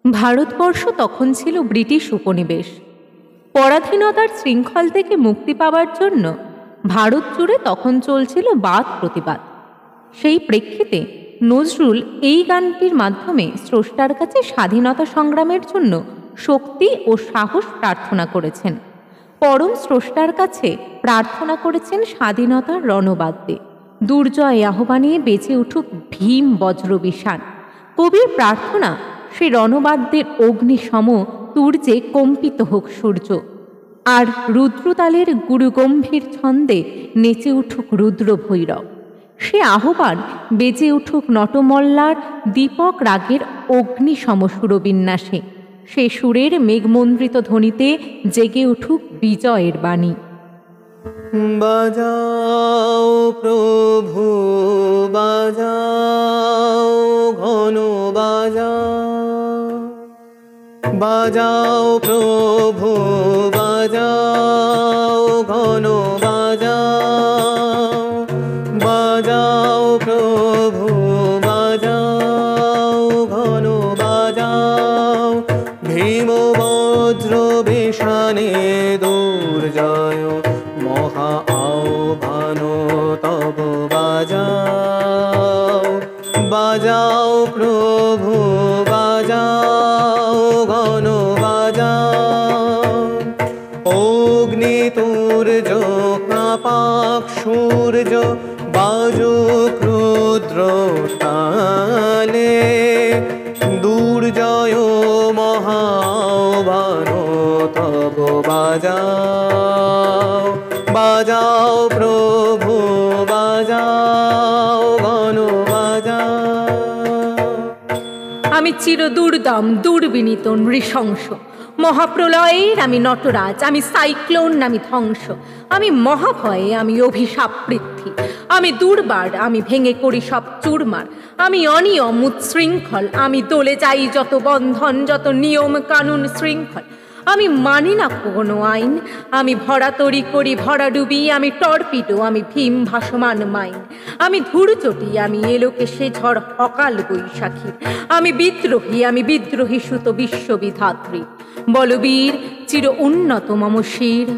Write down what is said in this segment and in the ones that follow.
ভারতবর্ষ তখন ছিল ব্রিটিশ উপনিবেশ। পরাধীনতার শৃঙ্খল থেকে মুক্তি পাওয়ার জন্য ভারত জুড়ে তখন চলছিল বাদ প্রতিবাদ। সেই প্রেক্ষিতে নজরুল এই গানটির মাধ্যমে স্রষ্টার কাছে স্বাধীনতা সংগ্রামের জন্য শক্তি ও সাহস প্রার্থনা করেছেন। পরম স্রষ্টার কাছে প্রার্থনা করেছেন স্বাধীনতার রণবাদ্যে দুর্জয় আহ্বানে বেঁচে উঠুক ভীম বজ্র বিষাণ। কবির প্রার্থনা সে রণবাদ্যের অগ্নিসম তুর্যে কম্পিত হোক সূর্য, আর রুদ্রতালের গুরুগম্ভীর ছন্দে নেচে উঠুক রুদ্র ভৈরব। সে আহ্বান বেজে উঠুক নটমল্লার দীপক রাগের অগ্নিসম সুরবিন্যাসে। সে সুরের মেঘমন্দ্রিত ধ্বনিতে জেগে উঠুক বিজয়ের বাণী। বাজাও প্রভু বাজাও ঘন বাজাও, বাজাও প্রভু বাজাও ঘন বাজাও, বাজাও প্রভু বাজাও ঘন বাজাও। ভীম বজ্র বিষাণে দুর্জয় মহা আহ্বান তব বাজাও, বাজাও প্রভু বাজাও ঘন বাজাও। অগ্নি তুর্য কাপাক সূর্য বাজুক রুদ্র তালে, দুর্জয় মহা আহ্বান তব বাজাও, বাজাও প্রভু বাজাও ঘন বাজাও। আমি চির দুর্দম দুর্বিনীত নৃশংস, মহাপ্রলয়ের আমি নটরাজ, আমি সাইক্লোন, আমি ধ্বংস, আমি মহাভয়ে, আমি অভিশাপ বৃদ্ধি, আমি দুর্বার, আমি ভেঙে করি সব চুরমার, আমি অনিয়ম উচ্ছৃঙ্খল, আমি দোলে যাই যত বন্ধন যত নিয়ম কানুন শৃঙ্খল, আমি মানি না কোনো আইন, আমি ভরা তরি করি ভরা ডুবি, আমি টর্পিডো, আমি ভীম ভাসমান মাইন, আমি ধূর্চটি, আমি এলোকে সে ঝড় অকাল বৈশাখী, আমি বিদ্রোহী সুত বিশ্ববিধাত্রী। বলবীর চির উন্নত মম শির।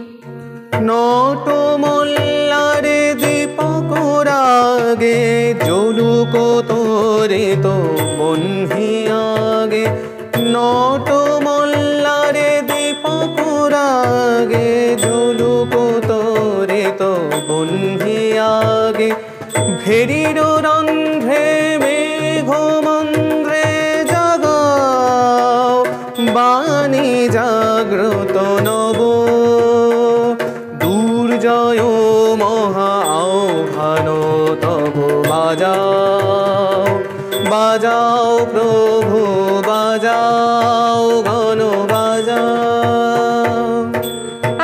নটমল্লারে দীপক রাগে জ্বলুক তোরে তো বন্ধি আগে, নটমল্লারে দীপক রাগে জ্বলুক তোরে তো বন্ধি আগে। ভেরির রন্ধ্রে মেঘমন্দ্রে জাগাও, বাণী জাগ্রত নব, দুর্জয় মহা আহ্বান তব বাজাও, বাজাও প্রভু বাজাও ঘন বাজাও।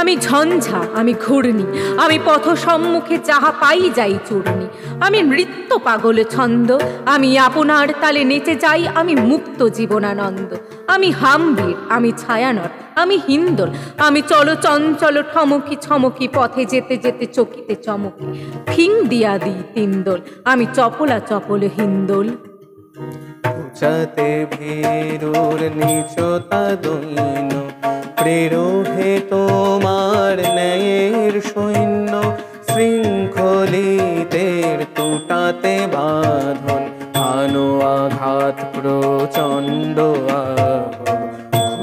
আমি ঝঞ্ঝা, আমি ঘূর্ণি, আমি পথ সম্মুখে যাহা পাই যাই চূর্ণি, আমি নৃত্য পাগল ছন্দ, আমি আপনার তালে নেচে যাই, আমি মুক্ত জীবনানন্দ। আমি হামবীর, আমি ছায়ানট, আমি হিন্দোল, আমি চলো চঞ্চল ঠমকি ছমকি, পথে যেতে যেতে চকিতে চমকি, ফিং দিয়া দিই তিন্দোল, আমি চপলা চপল হিন্দোল। উচাতে ভীরুর নিচতা দৈন, প্রেরোহে তোমার ন্যায়ের সৈন্য, শৃঙ্খলিতের টুটাতে বাঁধন, আনো আঘাত প্রচণ্ড আহ।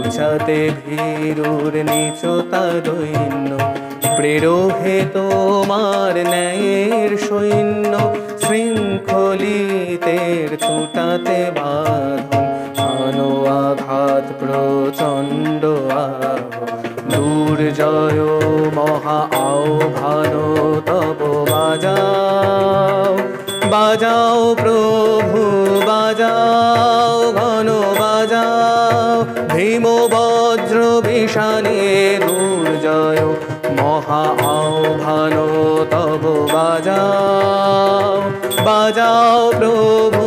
উচাতে ভীরুর নিচতা দৈন্য, প্রেরোহে তোমার ন্যায়ের সৈন্য, শৃঙ্খলিতের টুটাতে বাঁধন, আনো আঘাত প্রচণ্ড আহ। দুর্জয় মহা আহ্বান তব বাজাও, বাজাও প্রভু বাজাও ঘন বাজাও। ভীম বজ্র বিষাণে দুর্জয় মহা আহ্বান তব বাজাও, বাজাও প্রভু